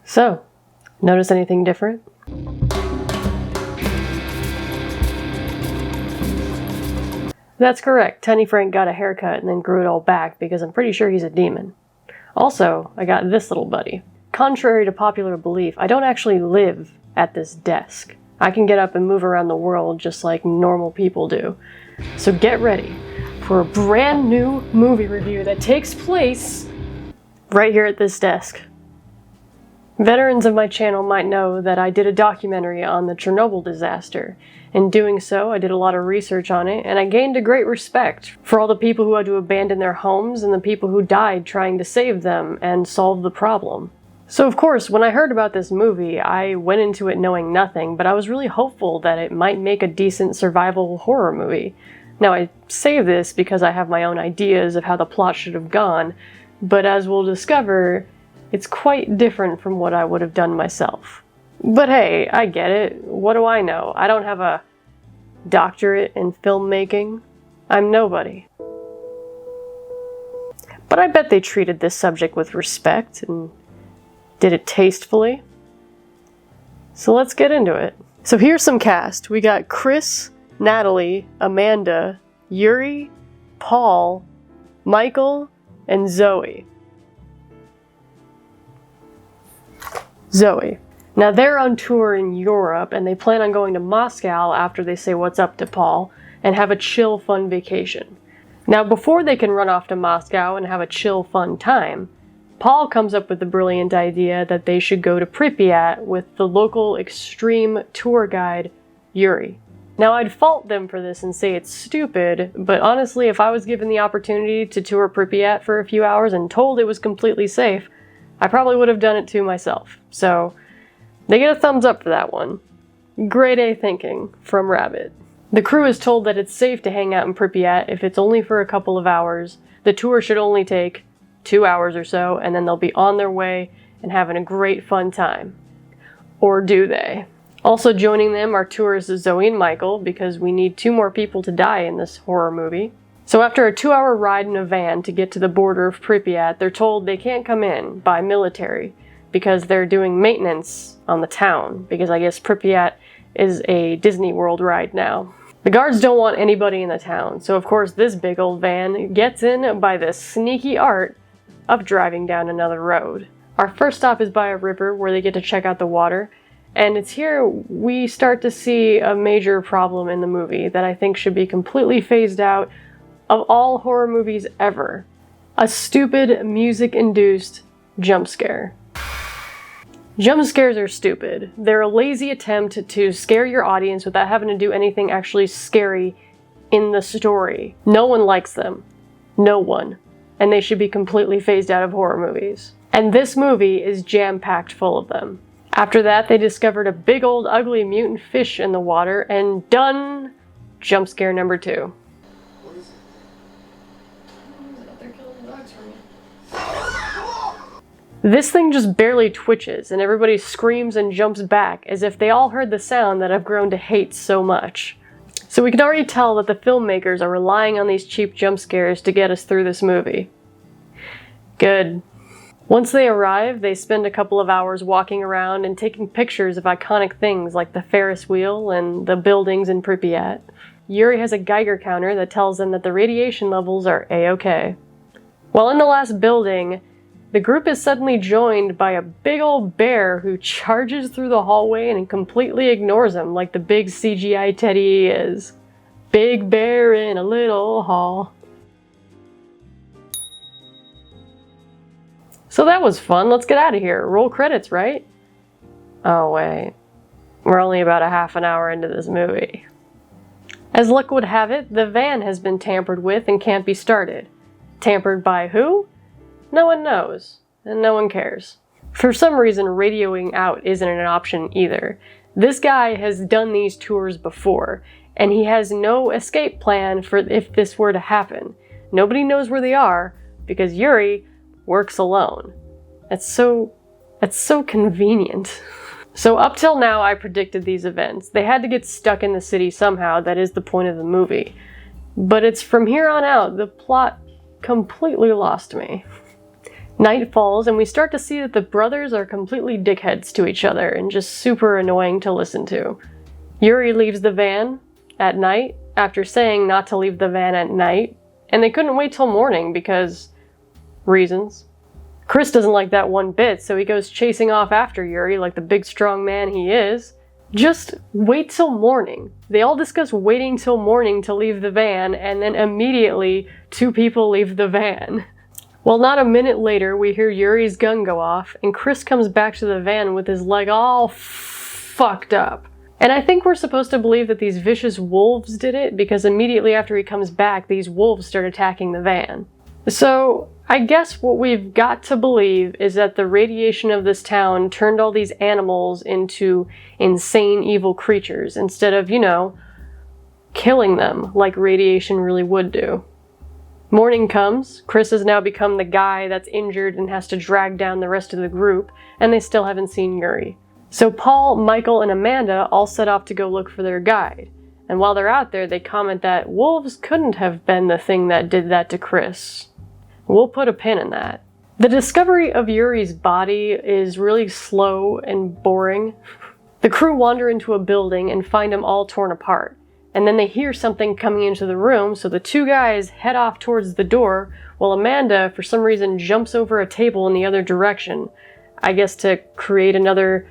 So, notice anything different? That's correct. Tiny Frank got a haircut and then grew it all back because I'm pretty sure he's a demon. Also, I got this little buddy. Contrary to popular belief, I don't actually live at this desk. I can get up and move around the world just like normal people do. So get ready for a brand new movie review that takes place right here at this desk. Veterans of my channel might know that I did a documentary on the Chernobyl disaster. In doing so, I did a lot of research on it, and I gained a great respect for all the people who had to abandon their homes and the people who died trying to save them and solve the problem. So of course, when I heard about this movie, I went into it knowing nothing, but I was really hopeful that it might make a decent survival horror movie. Now I say this because I have my own ideas of how the plot should have gone, but as we'll discover, it's quite different from what I would have done myself. But hey, I get it. What do I know? I don't have a doctorate in filmmaking. I'm nobody. But I bet they treated this subject with respect and did it tastefully. So let's get into it. So here's some cast. We got Chris, Natalie, Amanda, Yuri, Paul, Michael, and Zoe. Now they're on tour in Europe and they plan on going to Moscow after they say what's up to Paul and have a chill, fun vacation. Now before they can run off to Moscow and have a chill, fun time, Paul comes up with the brilliant idea that they should go to Pripyat with the local extreme tour guide, Yuri. Now I'd fault them for this and say it's stupid, but honestly if I was given the opportunity to tour Pripyat for a few hours and told it was completely safe, I probably would have done it too myself. So they get a thumbs up for that one. Grade A thinking from Rabbit. The crew is told that it's safe to hang out in Pripyat if it's only for a couple of hours. The tour should only take 2 hours or so, and then they'll be on their way and having a great fun time. Or do they? Also joining them are tourists Zoe and Michael, because we need 2 more people to die in this horror movie. So after a 2-hour ride in a van to get to the border of Pripyat, they're told they can't come in by military because they're doing maintenance on the town, because I guess Pripyat is a Disney World ride now. The guards don't want anybody in the town, so of course this big old van gets in by the sneaky art of driving down another road. Our first stop is by a river where they get to check out the water, and it's here we start to see a major problem in the movie that I think should be completely phased out of all horror movies ever. A stupid music-induced jump scare. Jump scares are stupid. They're a lazy attempt to scare your audience without having to do anything actually scary in the story. No one likes them. No one. And they should be completely phased out of horror movies. And this movie is jam-packed full of them. After that, they discovered a big old ugly mutant fish in the water, and done! Jump scare number 2. This thing just barely twitches, and everybody screams and jumps back as if they all heard the sound that I've grown to hate so much. So we can already tell that the filmmakers are relying on these cheap jump scares to get us through this movie. Good. Once they arrive, they spend a couple of hours walking around and taking pictures of iconic things like the Ferris wheel and the buildings in Pripyat. Yuri has a Geiger counter that tells them that the radiation levels are A-okay. While in the last building, the group is suddenly joined by a big old bear who charges through the hallway and completely ignores them like the big CGI teddy he is. Big bear in a little hall. So that was fun. Let's get out of here. Roll credits, right? Oh wait. We're only about a half an hour into this movie. As luck would have it, the van has been tampered with and can't be started. Tampered by who? No one knows, and no one cares. For some reason, radioing out isn't an option either. This guy has done these tours before, and he has no escape plan for if this were to happen. Nobody knows where they are, because Yuri works alone. That's so convenient. So up till now, I predicted these events. They had to get stuck in the city somehow, that is the point of the movie. But it's from here on out, the plot completely lost me. Night falls, and we start to see that the brothers are completely dickheads to each other and just super annoying to listen to. Yuri leaves the van at night after saying not to leave the van at night, and they couldn't wait till morning because reasons. Chris doesn't like that one bit, so he goes chasing off after Yuri like the big strong man he is. Just wait till morning. They all discuss waiting till morning to leave the van, and then immediately 2 people leave the van. Well, not a minute later, we hear Yuri's gun go off, and Chris comes back to the van with his leg all fucked up. And I think we're supposed to believe that these vicious wolves did it, because immediately after he comes back, these wolves start attacking the van. So, I guess what we've got to believe is that the radiation of this town turned all these animals into insane evil creatures, instead of, killing them like radiation really would do. Morning comes, Chris has now become the guy that's injured and has to drag down the rest of the group, and they still haven't seen Yuri. So Paul, Michael, and Amanda all set off to go look for their guide. And while they're out there, they comment that wolves couldn't have been the thing that did that to Chris. We'll put a pin in that. The discovery of Yuri's body is really slow and boring. The crew wander into a building and find him all torn apart. And then they hear something coming into the room, so the 2 guys head off towards the door, while Amanda, for some reason, jumps over a table in the other direction. I guess to create another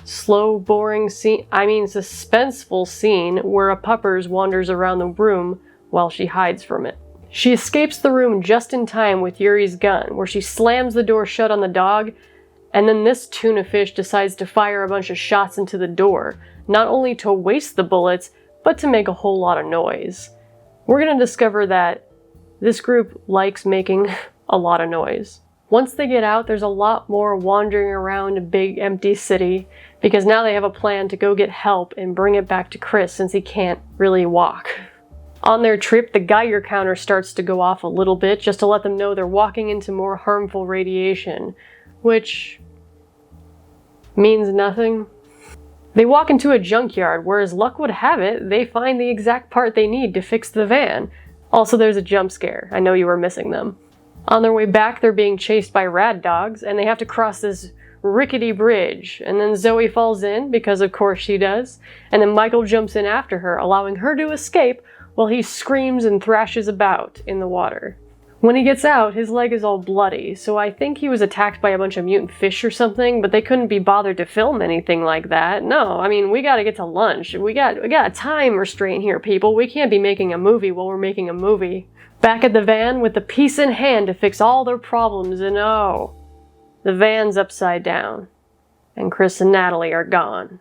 slow, boring suspenseful scene where a puppers wanders around the room while she hides from it. She escapes the room just in time with Yuri's gun, where she slams the door shut on the dog, and then this tuna fish decides to fire a bunch of shots into the door, not only to waste the bullets, but to make a whole lot of noise. We're gonna discover that this group likes making a lot of noise. Once they get out, there's a lot more wandering around a big empty city, because now they have a plan to go get help and bring it back to Chris since he can't really walk. On their trip, the Geiger counter starts to go off a little bit just to let them know they're walking into more harmful radiation, which means nothing. They walk into a junkyard where, as luck would have it, they find the exact part they need to fix the van. Also, there's a jump scare. I know you were missing them. On their way back, they're being chased by rad dogs, and they have to cross this rickety bridge. And then Zoe falls in, because of course she does, and then Michael jumps in after her, allowing her to escape while he screams and thrashes about in the water. When he gets out, his leg is all bloody, so I think he was attacked by a bunch of mutant fish or something, but they couldn't be bothered to film anything like that. No, I mean, we gotta get to lunch. We got a time restraint here, people. We can't be making a movie while we're making a movie. Back at the van with the piece in hand to fix all their problems, and oh, the van's upside down, and Chris and Natalie are gone.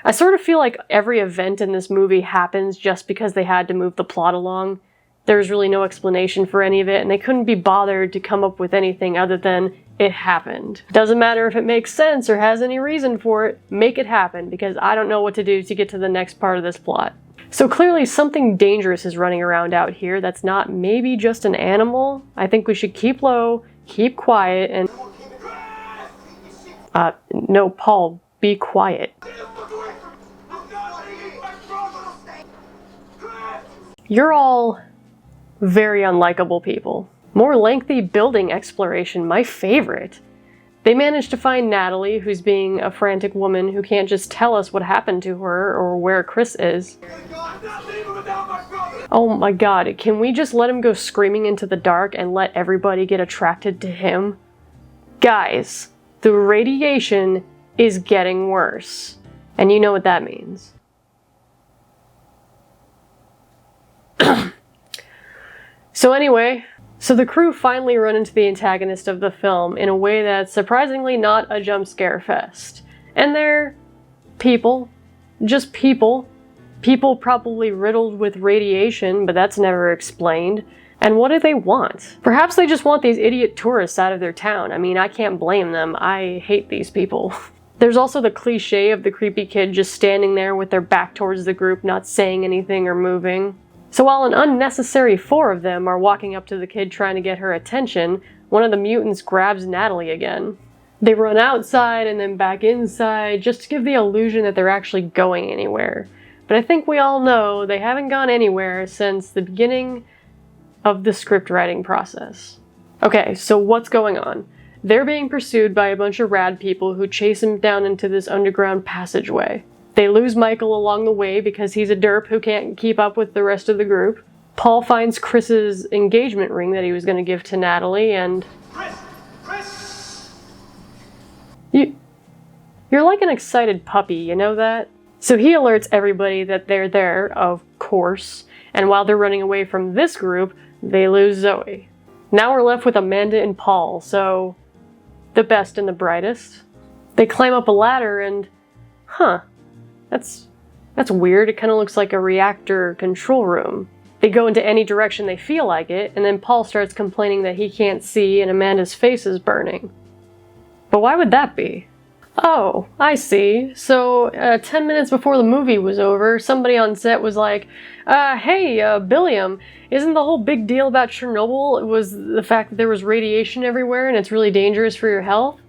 I sort of feel like every event in this movie happens just because they had to move the plot along. There's really no explanation for any of it, and they couldn't be bothered to come up with anything other than it happened. Doesn't matter if it makes sense or has any reason for it, make it happen, because I don't know what to do to get to the next part of this plot. So clearly something dangerous is running around out here that's not maybe just an animal. I think we should keep low, keep quiet, and... no, Paul, be quiet. You're all very unlikable people. More lengthy building exploration, my favorite. They managed to find Natalie, who's being a frantic woman who can't just tell us what happened to her or where Chris is. Oh my god, can we just let him go screaming into the dark and let everybody get attracted to him? Guys, the radiation is getting worse. And you know what that means. So anyway, the crew finally run into the antagonist of the film in a way that's surprisingly not a jump scare fest. And they're people. Just people. People probably riddled with radiation, but that's never explained. And what do they want? Perhaps they just want these idiot tourists out of their town. I mean, I can't blame them. I hate these people. There's also the cliche of the creepy kid just standing there with their back towards the group, not saying anything or moving. So while an unnecessary 4 of them are walking up to the kid trying to get her attention, one of the mutants grabs Natalie again. They run outside and then back inside just to give the illusion that they're actually going anywhere. But I think we all know they haven't gone anywhere since the beginning of the script writing process. Okay, so what's going on? They're being pursued by a bunch of rad people who chase him down into this underground passageway. They lose Michael along the way because he's a derp who can't keep up with the rest of the group. Paul finds Chris's engagement ring that he was going to give to Natalie, and... Chris! You're like an excited puppy, you know that? So he alerts everybody that they're there, of course, and while they're running away from this group, they lose Zoe. Now we're left with Amanda and Paul, so... the best and the brightest. They climb up a ladder and... That's weird. It kind of looks like a reactor control room. They go into any direction they feel like it, and then Paul starts complaining that he can't see and Amanda's face is burning. But why would that be? Oh, I see. So, 10 minutes before the movie was over, somebody on set was like, hey, Billiam, isn't the whole big deal about Chernobyl was the fact that there was radiation everywhere and it's really dangerous for your health?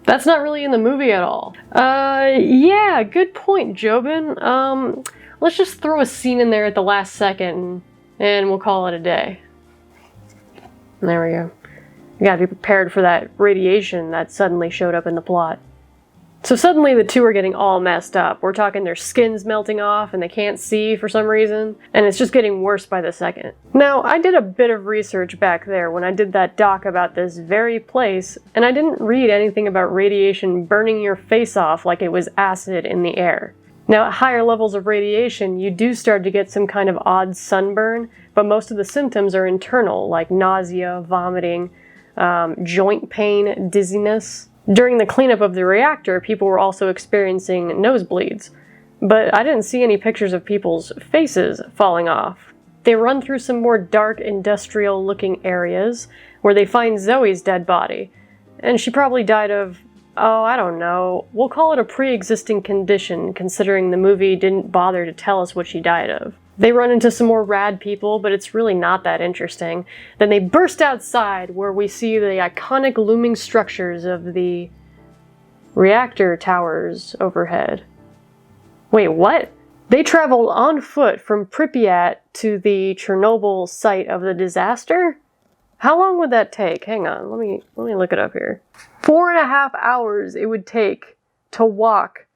That's not really in the movie at all. Yeah, good point, Jobin. Let's just throw a scene in there at the last second, and we'll call it a day. There we go. You gotta be prepared for that radiation that suddenly showed up in the plot. So suddenly the two are getting all messed up. We're talking their skin's melting off and they can't see for some reason, and it's just getting worse by the second. Now, I did a bit of research back there when I did that doc about this very place, and I didn't read anything about radiation burning your face off like it was acid in the air. Now, at higher levels of radiation, you do start to get some kind of odd sunburn, but most of the symptoms are internal, like nausea, vomiting, joint pain, dizziness. During the cleanup of the reactor, people were also experiencing nosebleeds, but I didn't see any pictures of people's faces falling off. They run through some more dark, industrial-looking areas, where they find Zoe's dead body, and she probably died of, oh, I don't know, we'll call it a pre-existing condition, considering the movie didn't bother to tell us what she died of. They run into some more rad people, but it's really not that interesting. Then they burst outside, where we see the iconic looming structures of the reactor towers overhead. Wait, what? They traveled on foot from Pripyat to the Chernobyl site of the disaster? How long would that take? Hang on, let me look it up here. 4.5 hours it would take to walk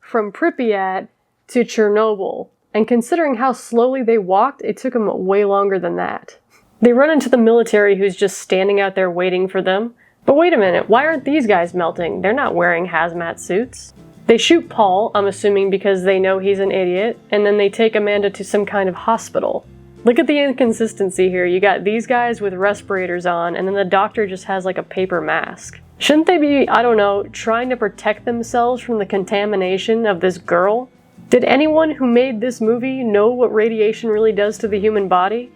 from Pripyat to Chernobyl. And considering how slowly they walked, it took them way longer than that. They run into the military who's just standing out there waiting for them. But wait a minute, why aren't these guys melting? They're not wearing hazmat suits. They shoot Paul, I'm assuming because they know he's an idiot, and then they take Amanda to some kind of hospital. Look at the inconsistency here. You got these guys with respirators on, and then the doctor just has like a paper mask. Shouldn't they be, I don't know, trying to protect themselves from the contamination of this girl? Did anyone who made this movie know what radiation really does to the human body?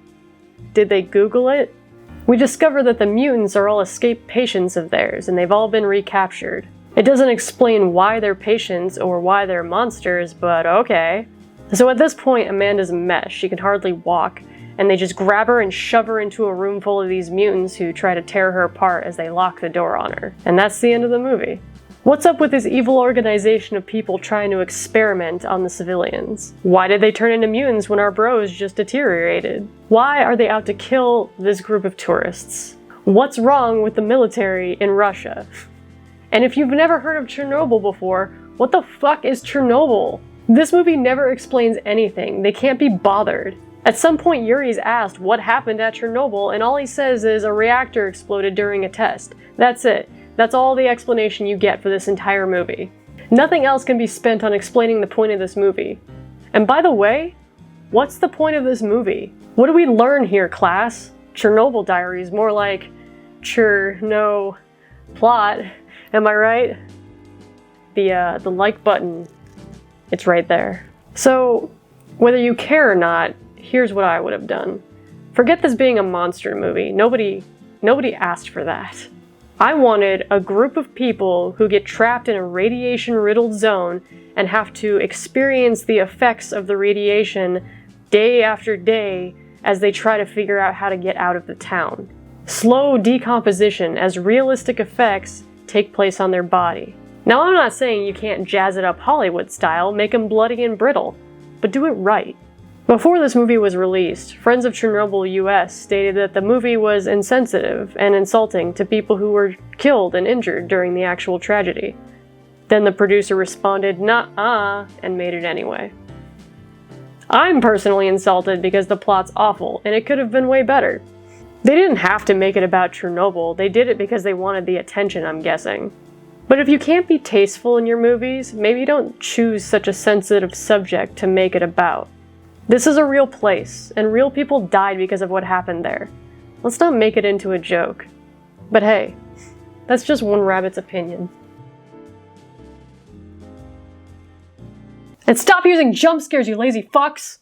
Did they Google it? We discover that the mutants are all escaped patients of theirs, and they've all been recaptured. It doesn't explain why they're patients or why they're monsters, but okay. So at this point, Amanda's a mess. She can hardly walk, and they just grab her and shove her into a room full of these mutants who try to tear her apart as they lock the door on her. And that's the end of the movie. What's up with this evil organization of people trying to experiment on the civilians? Why did they turn into mutants when our bros just deteriorated? Why are they out to kill this group of tourists? What's wrong with the military in Russia? And if you've never heard of Chernobyl before, what the fuck is Chernobyl? This movie never explains anything. They can't be bothered. At some point, Yuri's asked what happened at Chernobyl, and all he says is a reactor exploded during a test. That's it. That's all the explanation you get for this entire movie. Nothing else can be spent on explaining the point of this movie. And by the way, what's the point of this movie? What do we learn here, class? Chernobyl Diaries, more like no plot. Am I right? The like button, it's right there. So, whether you care or not, here's what I would have done. Forget this being a monster movie. Nobody asked for that. I wanted a group of people who get trapped in a radiation-riddled zone and have to experience the effects of the radiation day after day as they try to figure out how to get out of the town. Slow decomposition as realistic effects take place on their body. Now, I'm not saying you can't jazz it up Hollywood style, make them bloody and brittle, but do it right. Before this movie was released, Friends of Chernobyl US stated that the movie was insensitive and insulting to people who were killed and injured during the actual tragedy. Then the producer responded, "Nuh-uh," and made it anyway. I'm personally insulted because the plot's awful, and it could have been way better. They didn't have to make it about Chernobyl, they did it because they wanted the attention, I'm guessing. But if you can't be tasteful in your movies, maybe don't choose such a sensitive subject to make it about. This is a real place, and real people died because of what happened there. Let's not make it into a joke. But hey, that's just one rabbit's opinion. And stop using jump scares, you lazy fucks!